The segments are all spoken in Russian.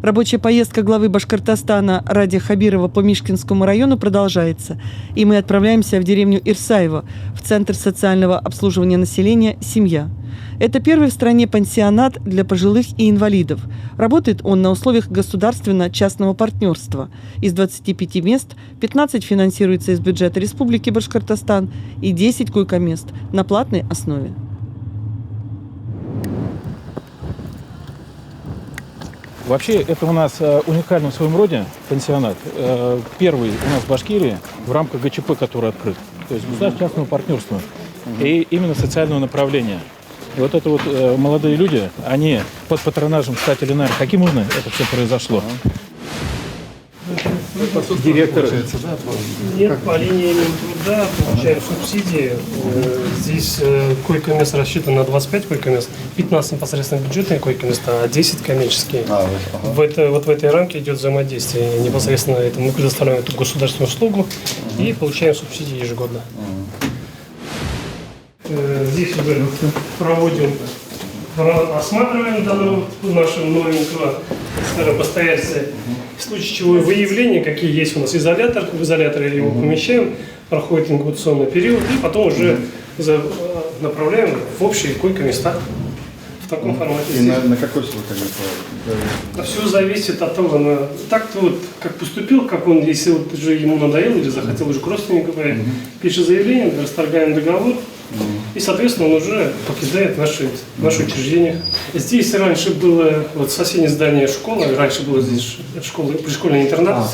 Рабочая поездка главы Башкортостана Ради Хабирова по Мишкинскому району продолжается. И мы отправляемся в деревню Ирсаево, в Центр социального обслуживания населения «Семья». Это первый в стране пансионат для пожилых и инвалидов. Работает он на условиях государственно-частного партнерства. Из 25 мест 15 финансируется из бюджета Республики Башкортостан и 10 койко-мест на платной основе. Вообще, это у нас уникальный в своем роде пансионат. Первый у нас в Башкирии в рамках ГЧП, который открыт. То есть государственно-частного партнерства и именно социального направления. И вот это вот молодые люди, они под патронажем, кстати, Ленар, каким можно это все произошло? Директор. Нет, по линии труда получаем субсидии. Здесь койко-мест рассчитано на 25 койко-мест, 15 непосредственно бюджетные койко-места, а 10 коммерческие. В этой рамке идет взаимодействие. Непосредственно это мы предоставляем эту государственную услугу и получаем субсидии ежегодно. Здесь уже проводим, осматриваем данного нашего новенького, скажем, постояльца. В случае чего выявления, какие есть у нас изолятор, в изоляторе его помещаем, проходит инкубационный период и потом уже направляем в общие койко-места в таком формате. И на какой срок они все зависит от того, так-то вот, как поступил, как он, если вот уже ему надоело или захотел уже к родственникам, пишет заявление, расторгаем договор. И, соответственно, он уже покидает наше учреждение. Здесь раньше было вот соседнее здание школы, раньше было здесь школа, пришкольный интернат.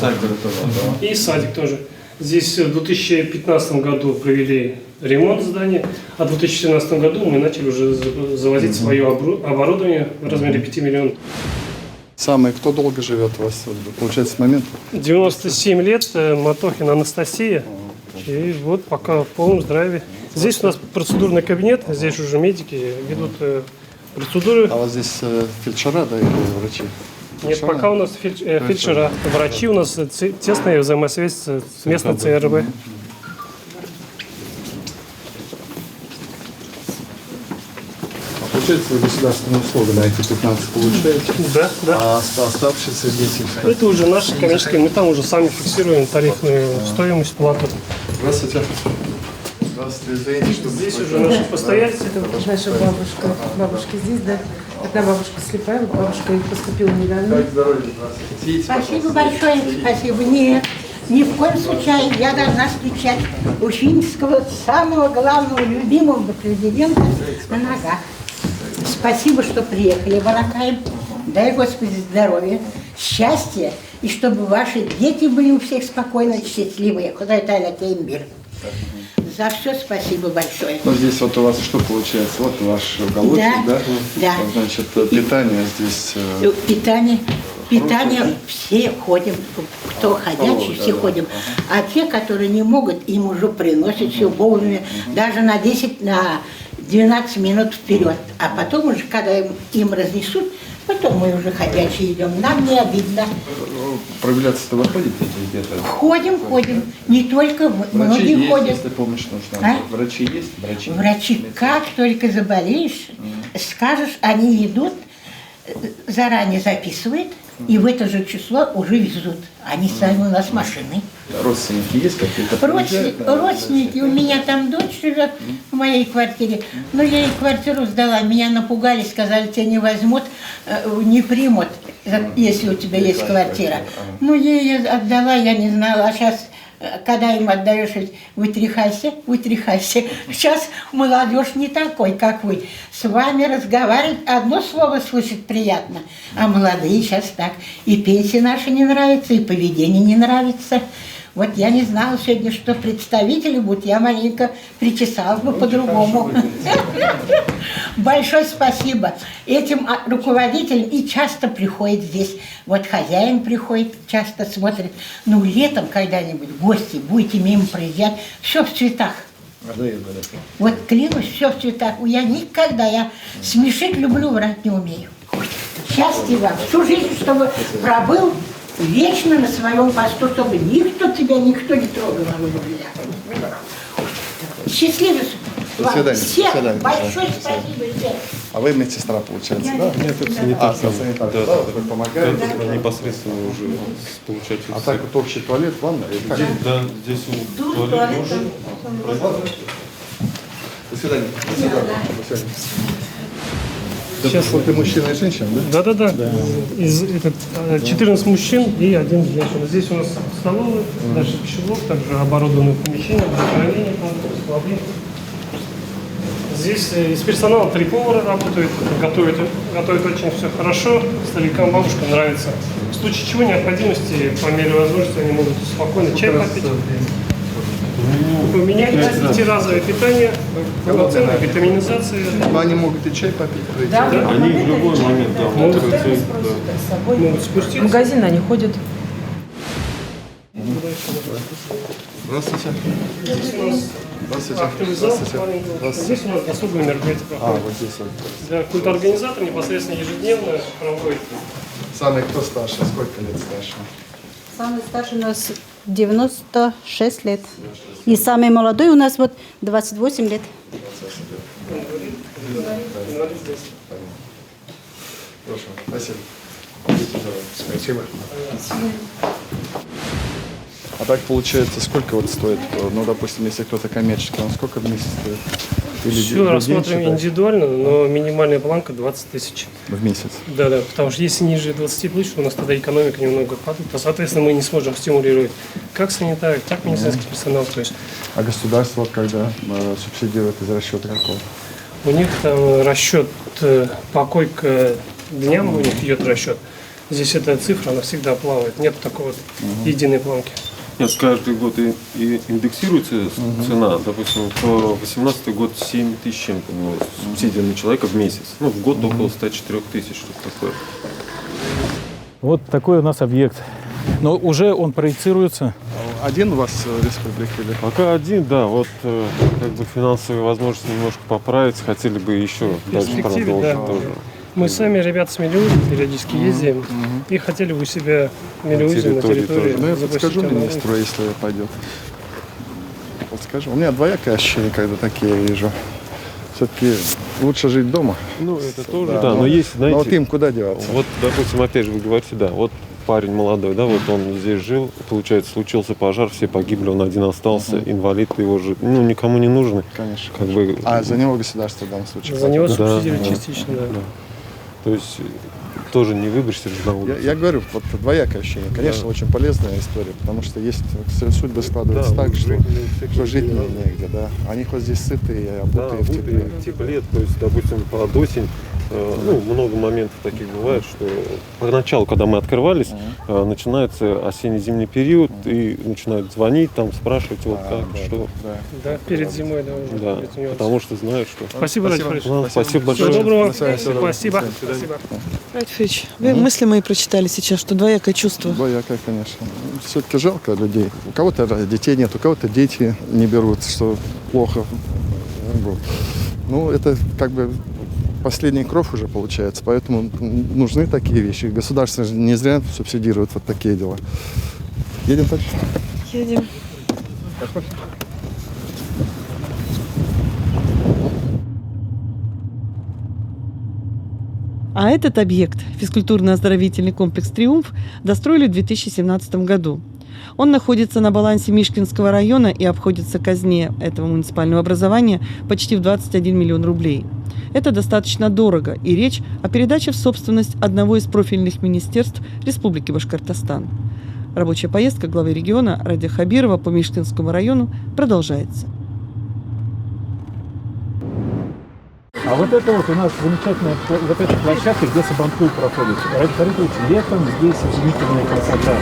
И садик тоже. Здесь в 2015 году провели ремонт здания, а в 2017 году мы начали уже завозить свое оборудование в размере 5 миллионов. Кто долго живет у вас, получается, с момента? 97 лет, Матохина Анастасия. И вот пока в полном здравии. Здесь у нас процедурный кабинет, здесь уже медики ведут процедуры. А у вас здесь фельдшера, да, или врачи? Нет, пока у нас фельдшера. Врачи у нас тесная взаимосвязь с местной ЦРБ. Получается, вы государственные услуги на эти 15 получаете? Да. А оставшиеся дети? Это уже наши коммерческие, мы там уже сами фиксируем тарифную стоимость, плату. Здравствуйте. Здравствуйте, извините, что здесь уже наши постояльцы. Это наша бабушка здесь, да. Одна бабушка слепая, вот бабушка поступила недавно. Спасибо большое, спасибо. Нет, ни в коем случае я должна встречать Уфимского, самого главного, любимого президента на ногах. Спасибо, что приехали в Аракаим. Дай, Господи, здоровья, счастья, и чтобы ваши дети были у всех спокойно, счастливые. Куда это Алякеймбир. За все спасибо большое. Ну, здесь вот у вас что получается? Вот ваш уголочек, да? Да. Значит, питание здесь... Питание все ходим, кто ходячий, все ходим. А те, которые не могут, им уже приносят все вовремя, даже на 10, на 12 минут вперед. А потом уже, когда им разнесут, потом мы уже ходячие идем. Нам не обидно. Проявляться-то вы ходите где-то? Ходим. Не только мы, многие есть, ходят. Если помощь нужна. Врачи есть? Врачи, как только заболеешь, скажешь, они идут, заранее записывают, и в это же число уже везут. Они сами у нас машины. Родственники есть какие-то? Родственники. У меня там дочь живет в моей квартире. Но я ей квартиру сдала. Меня напугали, сказали, тебя не возьмут, не примут, если у тебя есть квартира. Ну, я ее отдала, я не знала. А сейчас, когда им отдаешь, вытряхайся. Сейчас молодежь не такой, как вы. С вами разговаривать, одно слово слышать приятно. А молодые сейчас так. И пенсия наша не нравится, и поведение не нравится. Вот я не знала сегодня, что представители будут, я маленько причесалась бы по-другому. Большое спасибо этим руководителям, и часто приходит здесь. Вот хозяин приходит, часто смотрит. Ну, летом когда-нибудь гости, будете мимо проезжать, все в цветах. Вот клянусь, все в цветах. Я смешить люблю, врать не умею. Счастья вам, всю жизнь, чтобы пробыл вечно на своем посту, чтобы никто не трогал. Счастливо. До свидания. Всем большое спасибо. А вы медсестра, получается, да? Нет, это санитар. санитар, Да, да? Вы помогаете? Это непосредственно уже получается. А так вот общий туалет, ванна? Или как? Да, здесь вот туалет. До свидания. До свидания. До свидания. Сейчас вот и мужчина, и женщина, да? Да. 14 мужчин и 1 женщина. Здесь у нас столовая, дальше пищеблок, также оборудованное помещение, хранение, склады. Здесь из персонала 3 повара работают, готовят очень все хорошо, старикам, бабушкам нравится. В случае чего необходимости, по мере возможности, они могут спокойно чай попить. У меня есть 5-разовое питание, полноценная витаминизация. Но они могут и чай попить, пройти. Да, Они в любой момент, да, могут Могут идти, с собой. Могут В спуститься. магазин они ходят. Здравствуйте. Здравствуйте. Актовый зал Здравствуйте. маленький. Здравствуйте. Здесь у нас досуговые мероприятия А, проходят. вот здесь вот. Да, культ-организатор непосредственно ежедневно проводит. Самый кто старше? Сколько лет старше? Самый старший у нас 96 лет. И самый молодой у нас вот 28 лет. Хорошо. Спасибо. Будьте здоровы. Спасибо. А так получается, сколько вот стоит, ну, допустим, если кто-то коммерческий, он сколько в месяц стоит? Или Все в день рассматриваем считать? индивидуально, но минимальная планка 20 тысяч. В месяц. Да, потому что если ниже 20 тысяч, у нас тогда экономика немного падает, а соответственно мы не сможем стимулировать как санитарий, так медицинский персонал. То есть А государство вот когда субсидирует из расчета какого? у них там расчет по койко-дням, у них идет расчет. Здесь эта цифра, она всегда плавает, нет такой вот единой планки. Нет, каждый год и индексируется цена. Допустим, по 18 год 7 тысяч чем-то субсидия на человека в месяц. Ну, в год около 104 тысяч, что-то такое. Вот такой у нас объект. Но уже он проецируется. Один у вас республик или? Пока один, да, вот как бы финансовые возможности немножко поправить, хотели бы еще дальше перспективе, продолжить да. тоже. Мы сами, ребята с Мелиузом, периодически ездим и хотели бы у себя в Мелиузе на территории территории тоже. Ну, я запустить подскажу канал. министру, если пойдет. Подскажу. У меня двоякое ощущение, когда такие вижу. Все-таки лучше жить дома. Ну, это тоже, Да, да, но есть, Но знаете, вот им куда деваться? вот, допустим, опять же, вы говорите, да, вот парень молодой, да, вот он здесь жил, получается, случился пожар, все погибли, он один остался, инвалид, его же, ну, никому не нужны. Конечно. Как бы, А за него государство в данном случае За него платит? Да, субсидируют да, частично, да. да. То есть тоже не выберешься на улицу. Я говорю, вот двоякое ощущение. Конечно, очень полезная история, потому что есть судьбы складываются Да, так, вот что жить да. негде, да. Они хоть здесь сытые, Да, обутые в тепле. тепле, то есть, допустим, под осень, ну, много моментов таких бывает, что поначалу, когда мы открывались, начинается осенне-зимний период, и начинают звонить, там, спрашивать, вот как, что. Да. Да, перед зимой, да, уже Да, будет нюанс. потому что знают, что... Спасибо, Ради Фаридович. Ладно, спасибо Всего большое. доброго. До свидания. Спасибо. До свидания. Спасибо. Ради Фаридович, вы мысли мои прочитали сейчас, что двоякое чувство. Двоякое, конечно. Все-таки жалко людей. У кого-то детей нет, у кого-то дети не берут, что плохо. Ну, это как бы последний кров уже получается, поэтому нужны такие вещи. Государство же не зря субсидирует вот такие дела. Едем дальше? Едем. А этот объект, физкультурно-оздоровительный комплекс «Триумф», достроили в 2017 году. Он находится на балансе Мишкинского района и обходится казне этого муниципального образования почти в 21 миллион рублей. Это достаточно дорого, и речь о передаче в собственность одного из профильных министерств Республики Башкортостан. Рабочая поездка главы региона Радия Хабирова по Мишкинскому району продолжается. А вот это вот у нас замечательная вот эта площадка, где Сабантуй проходит. Ради Фаридович, летом здесь изумительная красота.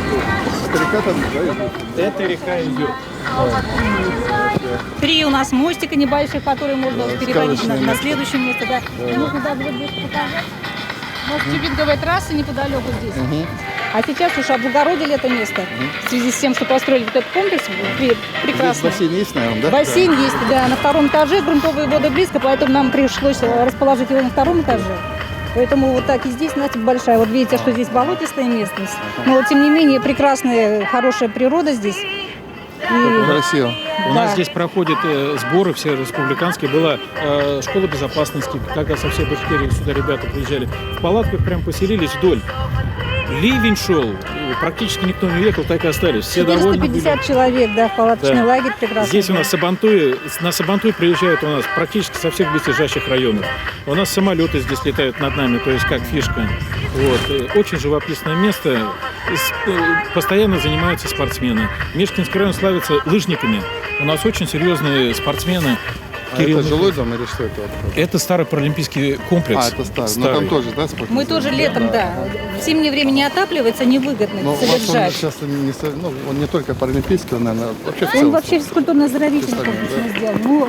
Это река идет. 3 у нас мостика небольших, которые можно переходить на следующее место. Да. Можно даже вот здесь показать. У нас тюбинговая трасса неподалеку здесь. А сейчас уж облагородили это место. В связи с тем, что построили вот этот комплекс прекрасно. Здесь бассейн есть, наверное, да? Бассейн есть, да, на 2-м этаже, грунтовые воды близко, поэтому нам пришлось расположить его на 2-м этаже. Поэтому вот так и здесь насыпь большая. Вот видите, что здесь болотистая местность. Но тем не менее прекрасная, хорошая природа здесь. Красиво. У нас здесь проходят сборы все республиканские. Была школа безопасности, когда со всей Башкирии сюда ребята приезжали. В палатках прям поселились вдоль. Ливень шел, практически никто не уехал, так и остались. Все довольны были. 450 человек, да, в палаточный Да. лагерь прекрасно. Здесь у нас на Сабантуй приезжают у нас практически со всех близлежащих районов. У нас самолеты здесь летают над нами, то есть как фишка. Вот. Очень живописное место. Постоянно занимаются спортсмены. Мешкинский район славится лыжниками. У нас очень серьезные спортсмены. А это жилой дом или что это? Это старый паралимпийский комплекс. Это старый. Но там тоже, да, спортивный Мы тоже зал? летом, да. В зимнее время не отапливается, невыгодно Но у вас он содержать. сейчас он не только паралимпийский, он, наверное, вообще в целом. Он вообще физкультурно-оздоровительный комплекс мы сделал.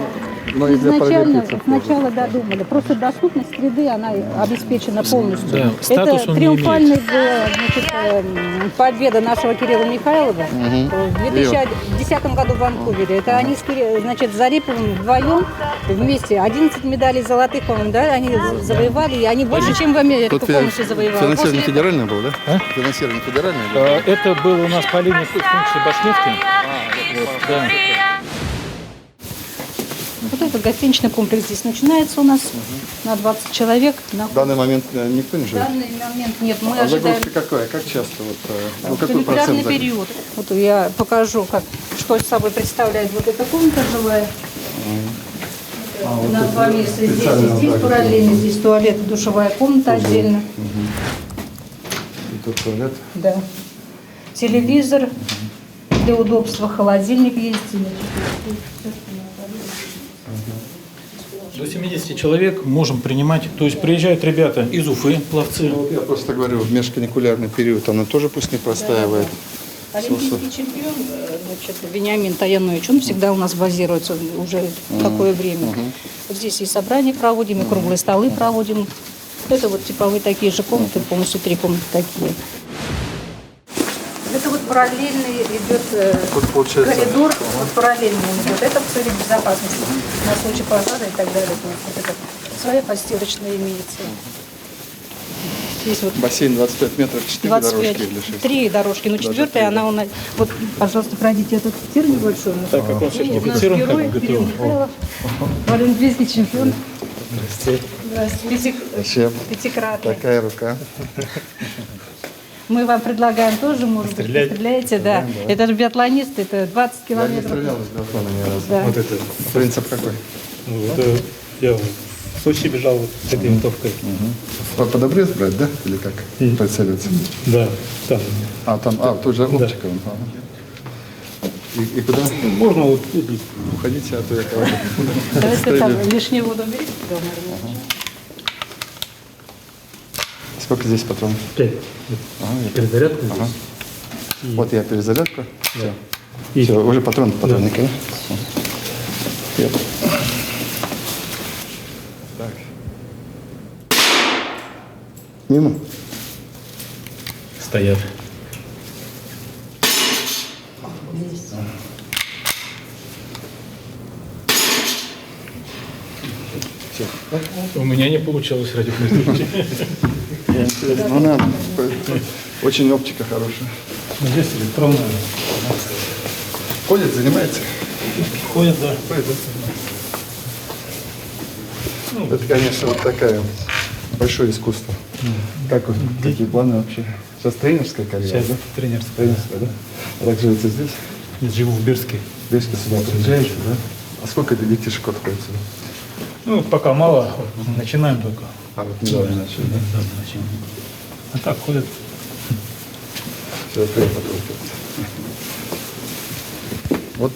Но и для Изначально, паралимпийцев сначала, да, думали. Просто доступность среды, она обеспечена полностью. Да, статус Это он не триумфальная была, значит, победа нашего Кирилла Михайлова в 2010 году в Ванкувере. Это они, значит, с Зариповым вдвоем вместе 11 медалей золотых, по-моему, да, они завоевали, и они больше, чем в Америку Тут полностью завоевали. финансирование После федеральное было, да? Финансирование федеральное? было? Это было у нас по линии, в том числе Башнефти. Вот, да. Вот этот гостиничный комплекс здесь начинается у нас на 20 человек. На В данный момент никто не в живет. данный момент нет, мы А ожидаем загрузка какая? Как часто? Вот, какой регулярный процент загрузки? период. Вот я покажу, что из собой представляет вот эта комната жилая. На два места здесь и здесь параллельно, здесь туалет и душевая комната отдельно. И тут туалет. Да. Телевизор, для удобства холодильник есть. До 70 человек можем принимать. То есть приезжают ребята из Уфы, пловцы. Ну, вот я просто говорю, в межканикулярный период она тоже пусть не простаивает. Олимпийский чемпион, значит, Вениамин Таянович, он всегда у нас базируется уже такое время. Вот здесь и собрания проводим, и круглые столы проводим. Это вот типовые такие же комнаты, полностью 3 комнаты такие. Это вот параллельно идет Вот получается. коридор, вот параллельно идет. Это в целях безопасности на случай пожара и так далее. Вот это своя постирочная имеется. Здесь вот Бассейн 25 метров, 4 дорожки или 6. 3 дорожки, но 4-я, она у нас... Вот, пожалуйста, пройдите этот тир небольшой. Так как он У нас сертифицирован, герой как Кирилл ГТО. Михайлов, олимпийский чемпион. Здравствуйте. Вообще, Пятикратный. такая рука. Мы вам предлагаем тоже, может быть, стреляете, да. Это же биатлонисты, это 20 Я не километров. стрелял из биатлона ни разу. Да. Вот это. Принцип какой? Это я в Сочи бежал вот с этой винтовкой. Под обрез брать, да? Или как? Прицеливаться? Да, там. Тут же оптика. Ага. И куда? Можно вот Уходите, а то я кого-то Давайте там лишнюю воду берите, наверное. Сколько здесь патронов? 5. Ага, Перезарядка Ага. здесь. Вот я перезарядку. Да. Все, уже патрон в патроннике, да? Всё. Так. Мимо. Стоят. У меня не получилось ради Христа. Ну, надо. Очень оптика хорошая. Здесь электронная. Ходит, занимается? Ходят, да. Ходит, да? Это, конечно, вот такая большое искусство. Как вот, какие планы вообще? Сейчас тренерская карьера, Сейчас да? тренерская. Тренерская, да? А так живете здесь? Живу в Бирске. Здесь сюда приезжаете, да? А сколько детишек отходит сюда? Ну, пока мало, начинаем только. А вот недавно начали, да? Недавно начали. А так ходят. Все, приятно получилось. Вот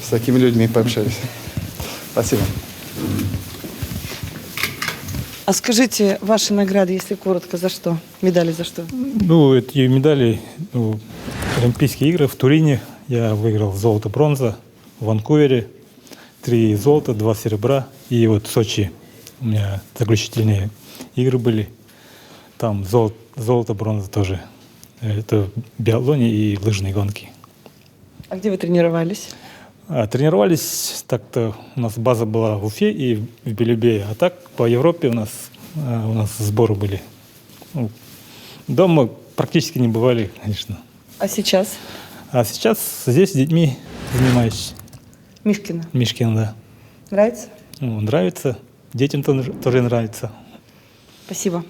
с такими людьми пообщались. Спасибо. А скажите, ваши награды, если коротко, за что? Медали за что? Ну, эти медали, Олимпийские игры в Турине. Я выиграл золото, бронза. В Ванкувере 3 золота, 2 серебра. И вот в Сочи у меня заключительные игры были. Там золото, бронза тоже. Это в биатлоне и лыжные гонки. А где вы тренировались? Тренировались так-то, у нас база была в Уфе и в Белебее, а так по Европе у нас сборы были. Ну, дома практически не бывали, конечно. А сейчас? А сейчас здесь с детьми занимаюсь. Мишкина. Мишкин, да. Нравится? Ну, нравится. Детям тоже нравится. Спасибо.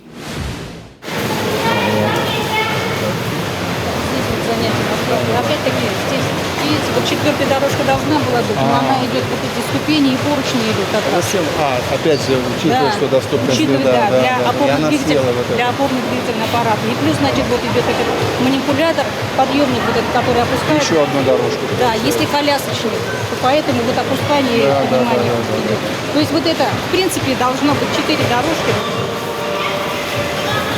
Опять-таки, здесь, видите, вот четвертая дорожка должна была быть, но она идет, вот эти ступени и поручни идут как раз. Опять же, учитывая, что доступность учитывая, среда, для опорных двигателей, съела вот это. для опорных двигательных аппаратов. И плюс, значит, вот идет этот манипулятор, подъемник вот этот, который опускает. Еще одну дорожку. Да, если колясочник, то поэтому вот опускание и поднимание идет. То есть вот это, в принципе, должно быть 4 дорожки.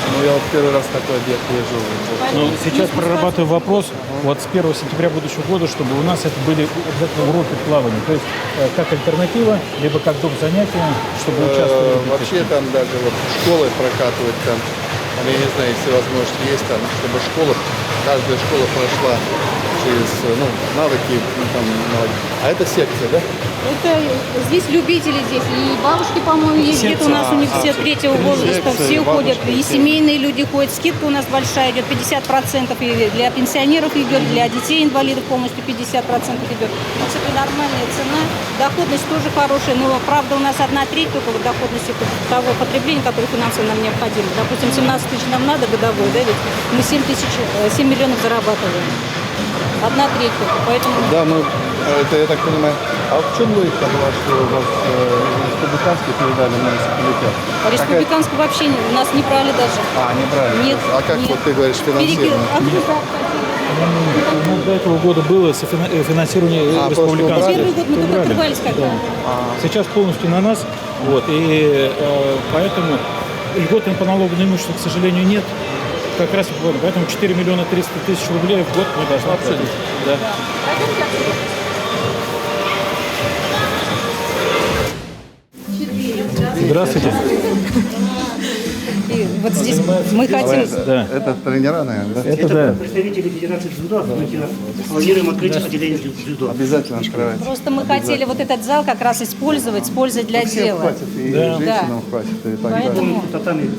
Ну, я вот первый раз такой объект вижу. Ну, сейчас прорабатываю вопрос, вот с 1 сентября будущего года, чтобы у нас это были обязательно уроки плавания. То есть как альтернатива, либо как доп. Занятия, чтобы участвовать. Вообще там даже вот школы прокатывать там, я не знаю, если возможность есть там, чтобы каждая школа прошла через навыки, там, а это секция, да? Это здесь любители здесь. И бабушки, по-моему, есть где-то у нас университет третьего возраста. секция, Все ходят. бабушки, И семейные люди ходят. Скидка у нас большая идет 50%. И для пенсионеров идет, для детей инвалидов полностью 50% идет. В принципе, нормальная цена. Доходность тоже хорошая. Но, правда, у нас 1/3 только вот доходности того потребления, которое финансово нам необходимо. Допустим, 17 тысяч нам надо годовой, да, ведь мы 7 миллионов зарабатываем. 1/3 только. Поэтому... Да, это я так понимаю. А в чем логика была, что у вас республиканский передали на муниципалитет? Республиканского вообще у нас не брали даже. Не брали? Нет. А как нет. вот ты говоришь, финансирование? Ну, до этого года было финансирование республиканского. Первый год мы только открывались когда. Сейчас полностью на нас. Вот, и поэтому льготы по налогу на имущество, к сожалению, нет. Как раз поэтому 4 миллиона 300 тысяч рублей в год мы должны платить. Да. Здравствуйте. И вот здесь мы хотим... Да. Это тренера, наверное, да? Это да. Представители Федерации дзюдо, планируем открыть отделение дзюдо. Обязательно открывайте. Просто мы хотели вот этот зал как раз использовать для Всем дела. хватит, и Да. женщинам хватит, и так далее. Поэтому... Татами.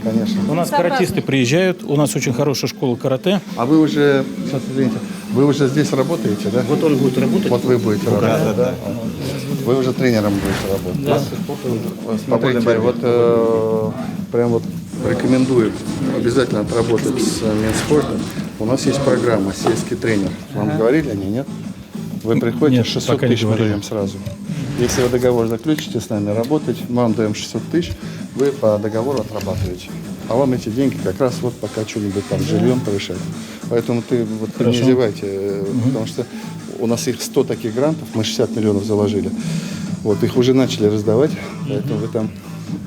Конечно. У нас каратисты приезжают, у нас очень хорошая школа карате. А вы уже, сейчас, извините, вы уже здесь работаете, да? Вот он будет работать. Вот вы будете работать, да? Вы уже тренером будете работать, да? Смотрите, вот прям вот рекомендую обязательно отработать с Минспортом. У нас есть программа «Сельский тренер». Вам говорили о ней, нет? Вы приходите, Нет, 600 пока не тысяч мы говорили. даем сразу. Если вы договор заключите с нами работать, мы вам даем 600 тысяч, вы по договору отрабатываете. А вам эти деньги как раз вот пока что-нибудь там с жильем повышать. Поэтому ты вот не зевайте, потому что у нас их 100 таких грантов, мы 60 миллионов заложили. Вот, их уже начали раздавать, поэтому вы там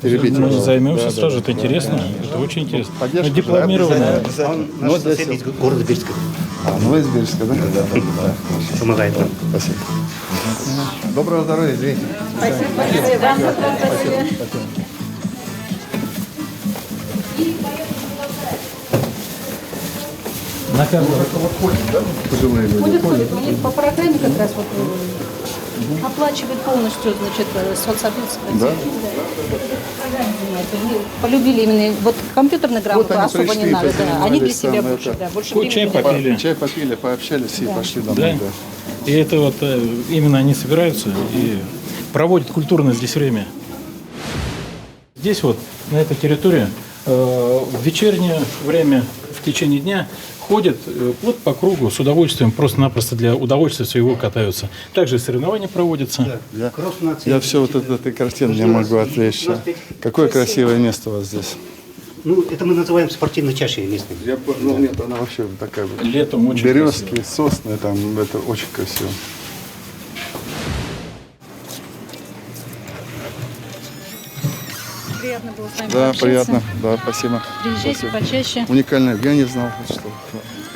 теребите. Мы займемся Да, сразу, да, это да, интересно, да. это очень интересно. Поддержка, Но дипломированная. обязательно. Наш сосед из города Бельска. Из Бельска, да? Да. Помогает нам. Спасибо. Доброго здоровья, извините. На каждого. Пожилые люди. Ходит. У них по программе как раз вот оплачивает полностью, значит, соцобильцы. Да? Полюбили именно вот компьютерную грамоту, они особо пришли, не надо. Да. Они для позанимались себя там, больше, это. да, больше Хоть чай времени. попили. Чай попили, пообщались и пошли домой. Да. Да. И это вот именно они собираются и проводят культурное здесь время. Здесь вот, на этой территории, в вечернее время, в течение дня ходят вот по кругу с удовольствием, просто-напросто для удовольствия своего катаются. Также соревнования проводятся. Я все вот от этой картины не могу отвлечься. Какое красивое место у вас здесь. Ну, это мы называем спортивной чашей местной. Нет, она вообще такая. Летом очень Березки, сосны, там, это очень красиво. Приятно было с вами Да, пообщаться. приятно. Да, спасибо. Приезжайте Спасибо. почаще. Уникально. Я не знал, что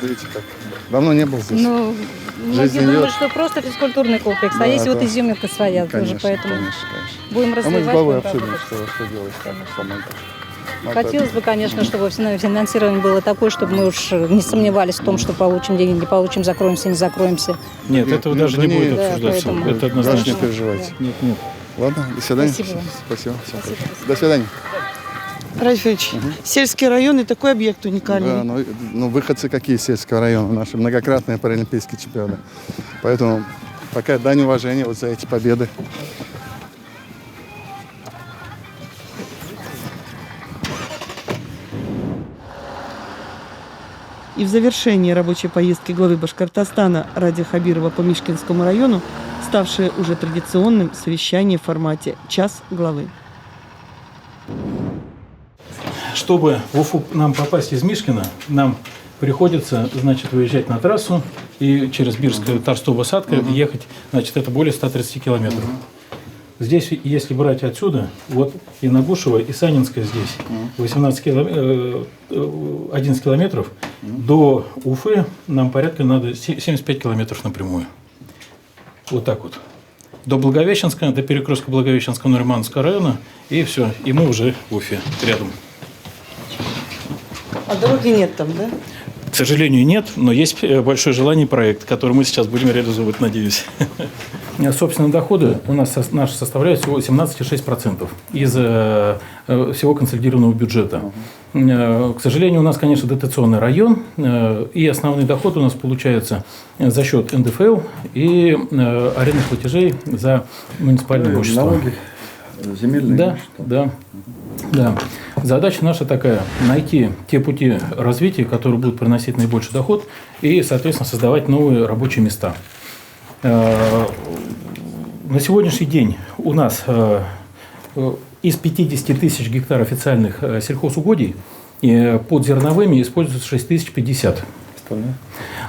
видите как. Давно не был здесь. Ну, многие Жизнь думают, идет. что просто физкультурный комплекс, а Да, есть вот да. изюминка своя Конечно, тоже, поэтому конечно. будем А мы с развивать. главой будем обсудим, работать. что делать. Самое. Хотелось бы, конечно, чтобы финансирование было такое, чтобы мы уж не сомневались в том, что получим деньги, не получим, закроемся, не закроемся. Нет, этого даже не будет Да, обсуждаться. поэтому- Это Даже не однозначно. переживайте. Нет, нет. Ладно, до свидания. Спасибо вам. Спасибо. Всем спасибо. До свидания. Райфович, сельский район и такой объект уникальный. Да, ну выходцы какие из сельского района, наши многократные паралимпийские чемпионы. Поэтому такая дань уважения вот за эти победы. И в завершении рабочей поездки главы Башкортостана Ради Хабирова по Мишкинскому району, ставшее уже традиционным, совещание в формате «Час главы». Чтобы в Уфу нам попасть из Мишкина, нам приходится, значит, выезжать на трассу и через Бирскую Тарстова-Садка ехать, значит, это более 130 километров. Здесь, если брать отсюда, вот и Нагушево, и Санинская здесь, 11 километров, до Уфы нам порядка надо 75 километров напрямую. Вот так вот. До Благовещенска, до перекрестка Благовещенского Нуримановского района, и все, и мы уже в Уфе, рядом. А дороги нет там, да? К сожалению, нет, но есть большое желание проект, который мы сейчас будем реализовывать, надеюсь. Собственные доходы у нас наши составляют всего 17,6% из всего консолидированного бюджета. К сожалению, у нас, конечно, дотационный район, и основные доходы у нас получаются за счет НДФЛ и арендных платежей за муниципальные имущества. Налоги земельные. Да, да. Да. Задача наша такая – найти те пути развития, которые будут приносить наибольший доход и, соответственно, создавать новые рабочие места. На сегодняшний день у нас из 50 тысяч гектар официальных сельхозугодий под зерновыми используется 6050.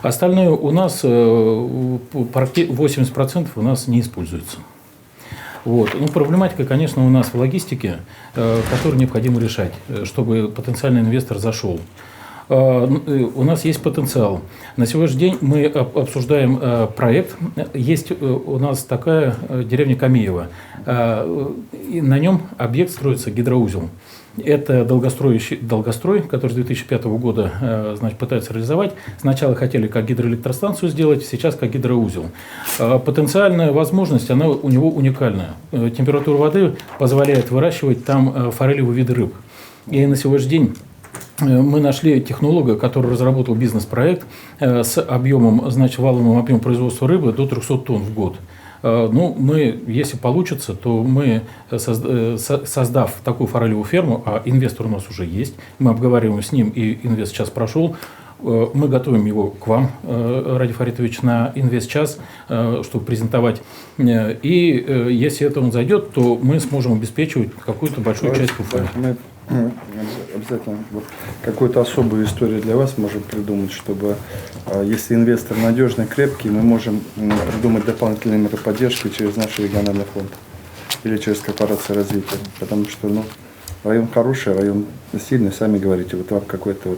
Остальное у нас 80% у нас не используется. Вот. Ну, проблематика, конечно, у нас в логистике, которую необходимо решать, чтобы потенциальный инвестор зашел. У нас есть потенциал. На сегодняшний день мы обсуждаем проект. Есть у нас такая деревня Камеева. И на нем объект строится гидроузел. Это долгострой, который с 2005 года значит, пытаются реализовать. Сначала хотели как гидроэлектростанцию сделать, сейчас как гидроузел. Потенциальная возможность, она у него уникальная. Температура воды позволяет выращивать там форелевые виды рыб. И на сегодняшний день мы нашли технолога, который разработал бизнес-проект с объемом, значит, валовым объемом производства рыбы до 300 тонн в год. Ну, мы, если получится, то мы, создав такую форелевую ферму, а инвестор у нас уже есть, мы обговариваем с ним, и инвест сейчас прошел, мы готовим его к вам, Ради Фаритович, на инвест-час, чтобы презентовать. И если это он зайдет, то мы сможем обеспечивать какую-то большую часть Уфы. Обязательно вот какую-то особую историю для вас можем придумать, чтобы, если инвестор надежный, крепкий, мы можем придумать дополнительные меры поддержки через наш региональный фонд или через корпорацию развития. Потому что район хороший, район сильный, сами говорите, вот вам какой-то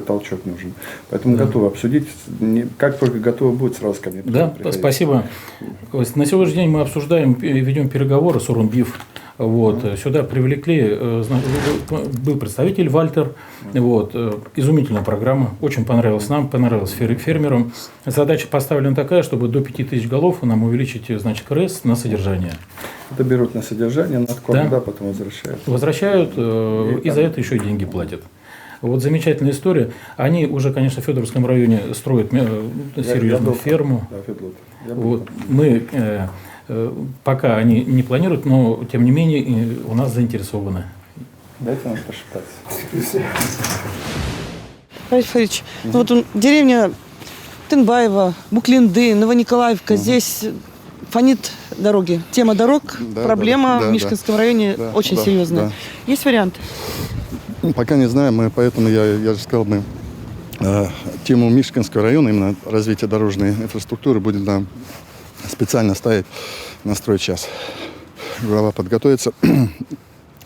толчок нужен. Поэтому готовы обсудить. Как только готово будет, сразу ко мне. Да, спасибо. На сегодняшний день мы обсуждаем, ведем переговоры с Урумбив. Вот, сюда привлекли, был представитель Вальтер, вот, изумительная программа, очень понравилась нам, понравилась фермерам. Задача поставлена такая, чтобы до 5000 голов нам увеличить, значит, КРС на содержание. Это берут на содержание, на откорм, да, потом возвращают. Возвращают, и за это еще и деньги платят. Вот замечательная история. Они уже, конечно, в Федоровском районе строят серьезную ферму. Да, вот, мы... Пока они не планируют, но тем не менее у нас заинтересованы. Дайте нам пошептаться. Ради Фаритович, вот деревня Тынбаева, Буклинды, Новониколаевка, здесь фонит дороги. Тема дорог, проблема в Мишкинском районе очень серьезная. Есть вариант? Пока не знаю, поэтому я же сказал, мы тему Мишкинского района, именно развитие дорожной инфраструктуры, будет нам специально ставить на стройчас. Глава подготовится,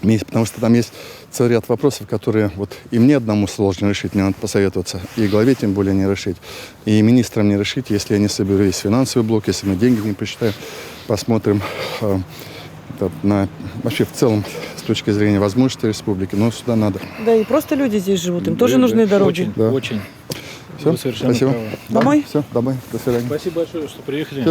потому что там есть целый ряд вопросов, которые вот и мне одному сложно решить, мне надо посоветоваться, и главе тем более не решить, и министрам не решить, если я не соберу весь финансовый блок, если мы деньги не посчитаем, посмотрим вообще в целом с точки зрения возможностей республики, но сюда надо. Да, и просто люди здесь живут, им тоже нужны дороги. Очень. Все, спасибо. Домой? Все, домой. До свидания. Спасибо большое, что приехали.